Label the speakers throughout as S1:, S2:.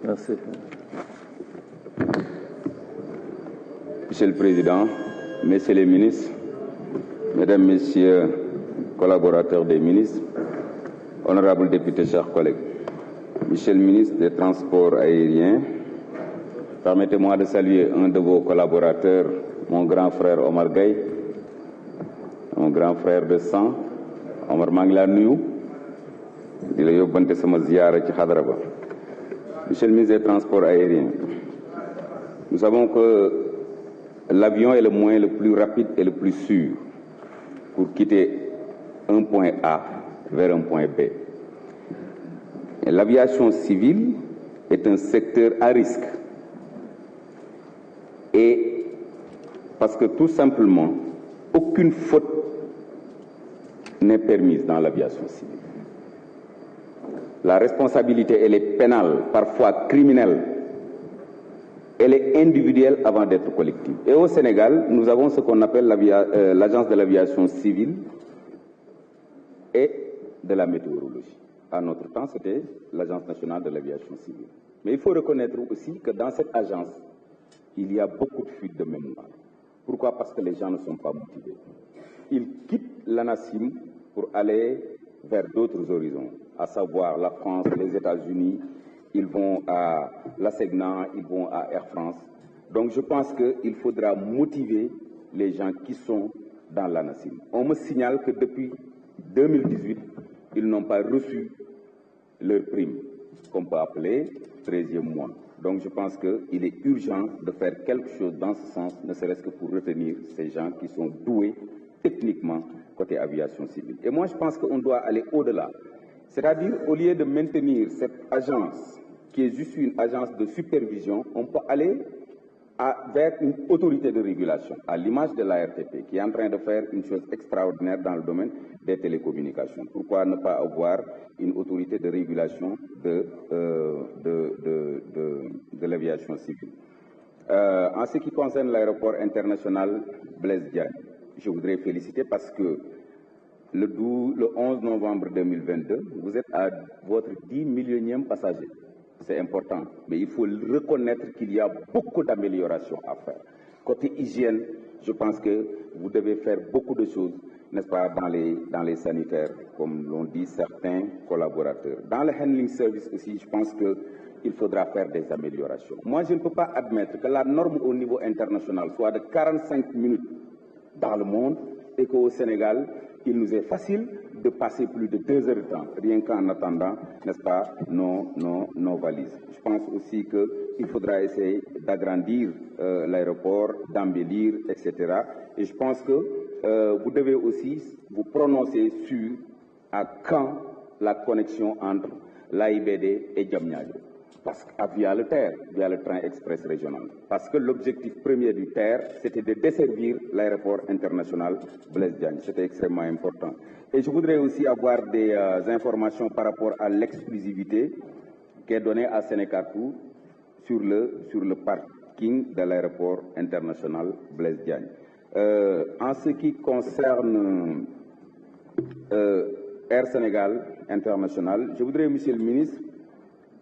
S1: Merci.
S2: Monsieur le Président, Messieurs les ministres, Mesdames, Messieurs, collaborateurs des ministres, honorables députés, chers collègues, Monsieur le ministre des Transports aériens, permettez-moi de saluer un de vos collaborateurs, mon grand frère Omar Gaye, mon grand frère de sang, Omar Mangla Nuyu, di la yóbbante sama ziyaara ci xadara ba. Monsieur le ministre des Transports aériens, nous savons que l'avion est le moyen le plus rapide et le plus sûr pour quitter un point A vers un point B. L'aviation civile est un secteur à risque. Et parce que tout simplement, aucune faute n'est permise dans l'aviation civile. La responsabilité, elle est pénale, parfois criminelle. Elle est individuelle avant d'être collective. Et au Sénégal, nous avons ce qu'on appelle l'Agence de l'aviation civile et de la météorologie. À notre temps, c'était l'Agence nationale de l'aviation civile. Mais il faut reconnaître aussi que dans cette agence, il y a beaucoup de fuites de mémoire. Pourquoi? Parce que les gens ne sont pas motivés. Ils quittent l'ANACIM pour aller vers d'autres horizons, à savoir la France, les États-Unis. Ils vont à l'ASEGNA, ils vont à Air France. Donc je pense qu'il faudra motiver les gens qui sont dans l'ANACIM. On me signale que depuis 2018, ils n'ont pas reçu leur prime, qu'on peut appeler 13e mois. Donc je pense qu'il est urgent de faire quelque chose dans ce sens, ne serait-ce que pour retenir ces gens qui sont doués techniquement côté aviation civile. Et moi je pense qu'on doit aller au-delà. C'est-à-dire, au lieu de maintenir cette agence qui est juste une agence de supervision, on peut aller vers une autorité de régulation, à l'image de l'ARTP, qui est en train de faire une chose extraordinaire dans le domaine des télécommunications. Pourquoi ne pas avoir une autorité de régulation de l'aviation civile? En ce qui concerne l'aéroport international Blaise Diagne, je voudrais féliciter parce que le 11 novembre 2022, vous êtes à votre 10 millionième passager. C'est important, mais il faut reconnaître qu'il y a beaucoup d'améliorations à faire. Côté hygiène, je pense que vous devez faire beaucoup de choses, n'est-ce pas, dans les sanitaires, comme l'ont dit certains collaborateurs. Dans le handling service aussi, je pense qu'il faudra faire des améliorations. Moi, je ne peux pas admettre que la norme au niveau international soit de 45 minutes dans le monde et qu'au Sénégal, il nous est facile de passer plus de 2 heures de temps, rien qu'en attendant, n'est-ce pas, nos valises. Je pense aussi qu'il faudra essayer d'agrandir l'aéroport, d'embellir, etc. Et je pense que vous devez aussi vous prononcer sur à quand la connexion entre l'AIBD et Diamniadio. Parce que via le TER, via le train express régional. Parce que l'objectif premier du TER, c'était de desservir l'aéroport international Blaise Diagne. C'était extrêmement important. Et je voudrais aussi avoir des informations par rapport à l'exclusivité qui est donnée à Sénécartour sur le parking de l'aéroport international Blaise Diagne. En ce qui concerne Air Sénégal International, je voudrais, Monsieur le ministre,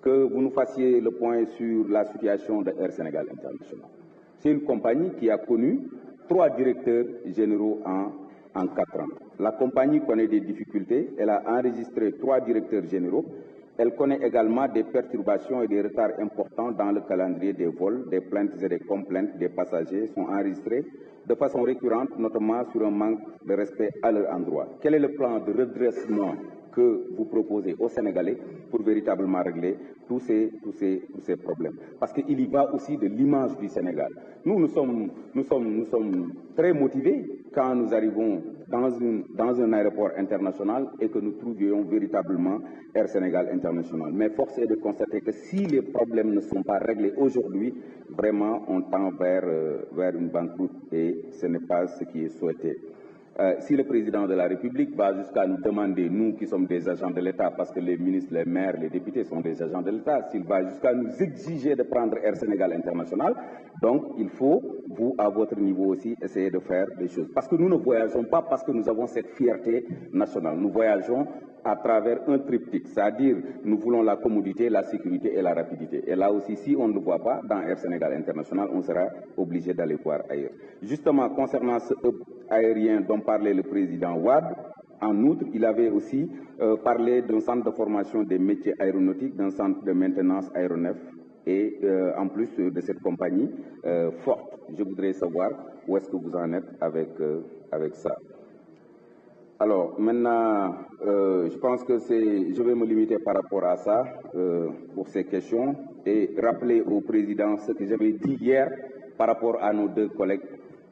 S2: que vous nous fassiez le point sur la situation de Air Sénégal International. C'est une compagnie qui a connu 3 directeurs généraux en 4 ans. La compagnie connaît des difficultés, elle a enregistré 3 directeurs généraux. Elle connaît également des perturbations et des retards importants dans le calendrier des vols. Des plaintes et des complaintes des passagers sont enregistrées de façon récurrente, notamment sur un manque de respect à leur endroit. Quel est le plan de redressement que vous proposez aux Sénégalais pour véritablement régler tous ces problèmes? Parce qu'il y va aussi de l'image du Sénégal. Nous sommes très motivés quand nous arrivons dans un aéroport international et que nous trouvions véritablement Air Sénégal International. Mais force est de constater que si les problèmes ne sont pas réglés aujourd'hui, vraiment on tend vers une banqueroute et ce n'est pas ce qui est souhaité. Si le président de la République va jusqu'à nous demander, nous qui sommes des agents de l'État, parce que les ministres, les maires, les députés sont des agents de l'État, s'il va jusqu'à nous exiger de prendre Air Sénégal International, donc il faut, vous, à votre niveau aussi, essayer de faire des choses. Parce que nous ne voyageons pas parce que nous avons cette fierté nationale. Nous voyageons à travers un triptyque, c'est-à-dire nous voulons la commodité, la sécurité et la rapidité. Et là aussi, si on ne le voit pas dans Air Sénégal International, on sera obligé d'aller voir ailleurs. Justement, concernant ce hub aérien dont parlait le président Wade, en outre, il avait aussi parlé d'un centre de formation des métiers aéronautiques, d'un centre de maintenance aéronef et en plus de cette compagnie forte. Je voudrais savoir où est-ce que vous en êtes avec ça. Alors maintenant, je pense que je vais me limiter par rapport à ça pour ces questions et rappeler au président ce que j'avais dit hier par rapport à nos deux collègues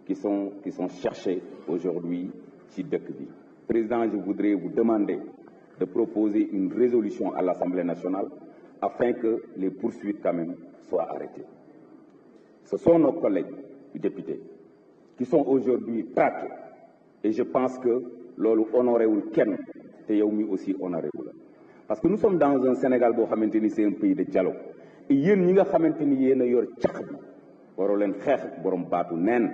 S2: qui sont cherchés aujourd'hui ci dëkk bi. Président, je voudrais vous demander de proposer une résolution à l'Assemblée nationale afin que les poursuites quand même soient arrêtées. Ce sont nos collègues députés qui sont aujourd'hui traqués et je pense que loolu honoré wul kenn te yow mi aussi honoré wu la parce que nous sommes dans un Sénégal boo xamante ni c'est un pays de dialogue et yéen ñi nga xamante ni yéen a yor caq bi waroo leen xeex borom baatu neen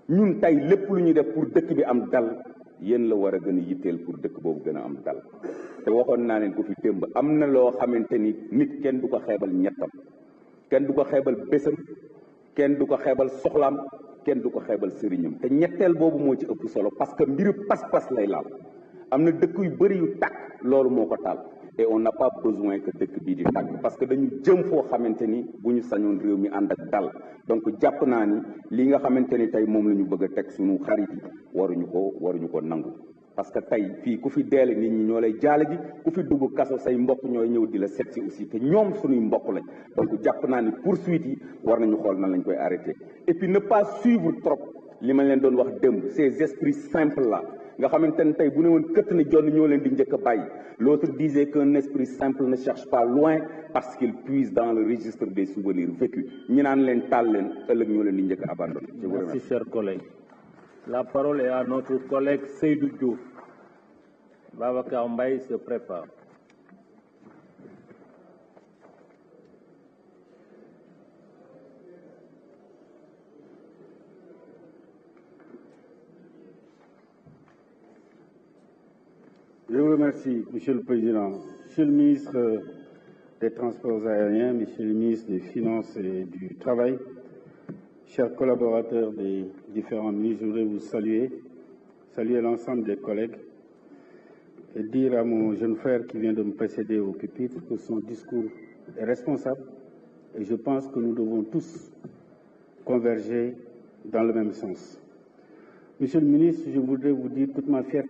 S2: ñun tey lépp lu ñuy def pour dëkk bi am dal yéen la war a gën a yitteel pour dëkk boobu gën a am dal te waxoon naa leen ko fi démb am na loo xamante ni nit kenn du ko xeebal ñettam kenn du ko xeebal bésam kenn du ko xeebal soxlaam kenn du ko xeebal sëriñam te ñetteel boobu moo ci ëpp solo parce que mbiru pas-pas lay laal am na dëkk yu bëri yu tàkk loolu moo ko taal et on n'a pas besoin que dëkk bii di tàkk parce que dañu jëm foo xamante ni bu ñu sañoon réew mi ànd ak dal donc jàpp naa ni li nga xamante ni tey moom la ñu bëgg a teg suñu xarit yi waruñu ko nangu parce que tey fii ku fi deele nit ñi ñoo lay jaale ji ku fi dugg kaso say mbokk ñooy ñëw di la seet si aussi te ñoom suñuy mbokk lañ donc jàpp naa ni poursuite yi war nañu xool nan lañ koy arrêté et puis ne pas suivre trop li ma leen doon wax démb ces esprits simples là nga xamante ne tey bu ne woon këtt na jonn ñoo leen di njëkk a bàyyi l'autre disait qu'un esprit simple ne cherche pas loin parce qu'il puise dans le registre des souvenirs vécus ñi naan leen taal leen ëllëg ñoo leen di njëkk a abandonné.
S1: Merci, chers collègues. La parole est à notre collègue Seydou Diouf. Babacar Mbaye se prépare.
S3: Je vous remercie, Monsieur le Président. Monsieur le ministre des Transports aériens, Monsieur le ministre des Finances et du Travail, chers collaborateurs des différents ministres, je voudrais vous saluer l'ensemble des collègues et dire à mon jeune frère qui vient de me précéder au pupitre que son discours est responsable et je pense que nous devons tous converger dans le même sens. Monsieur le ministre, je voudrais vous dire toute ma fierté